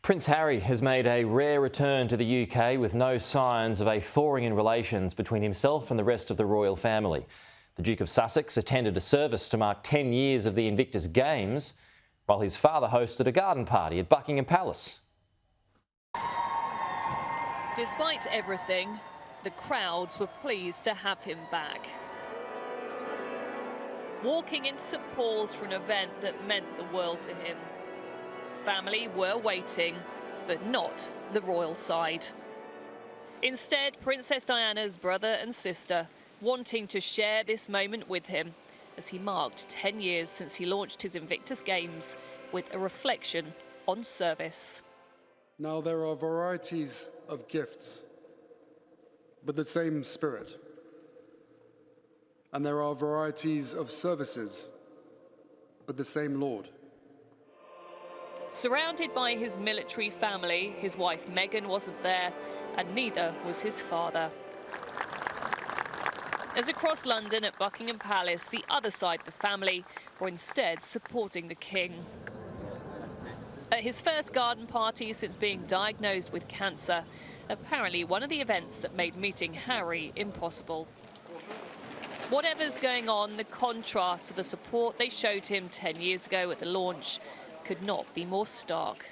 Prince Harry has made a rare return to the UK with no signs of a thawing in relations between himself and the rest of the royal family. The Duke of Sussex attended a service to mark 10 years of the Invictus Games, while his father hosted a garden party at Buckingham Palace. Despite everything, the crowds were pleased to have him back. Walking into St Paul's for an event that meant the world to him. Family were waiting, but not the royal side. Instead, Princess Diana's brother and sister wanting to share this moment with him as he marked 10 years since he launched his Invictus Games with a reflection on service. Now there are varieties of gifts, but the same spirit. And there are varieties of services, but the same Lord. Surrounded by his military family, his wife Meghan wasn't there, and neither was his father. As across London at Buckingham Palace, the other side of the family were instead supporting the king. At his first garden party since being diagnosed with cancer, apparently one of the events that made meeting Harry impossible. Whatever's going on, the contrast to the support they showed him 10 years ago at the launch could not be more stark.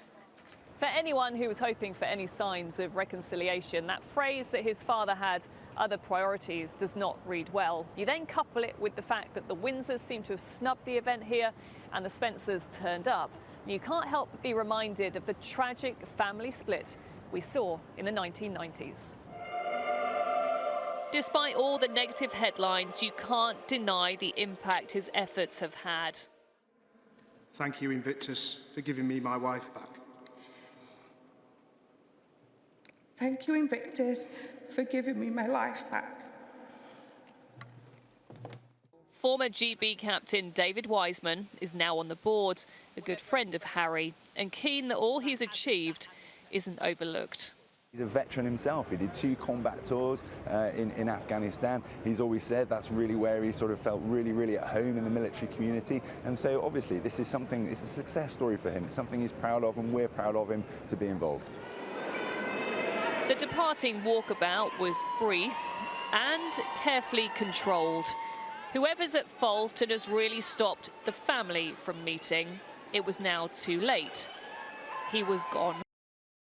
For anyone who was hoping for any signs of reconciliation, that phrase that his father had other priorities does not read well. You then couple it with the fact that the Windsors seem to have snubbed the event here and the Spencers turned up. You can't help but be reminded of the tragic family split we saw in the 1990s. Despite all the negative headlines, you can't deny the impact his efforts have had. Thank you, Invictus, for giving me my wife back. Thank you, Invictus, for giving me my life back. Former GB captain David Wiseman is now on the board, a good friend of Harry, and keen that all he's achieved isn't overlooked. He's a veteran himself. He did 2 combat tours in Afghanistan. He's always said that's really where he sort of felt really at home in the military community. And so obviously this is something, it's a success story for him. It's something he's proud of, and we're proud of him to be involved. The departing walkabout was brief and carefully controlled. Whoever's at fault and has really stopped the family from meeting, it was now too late. He was gone.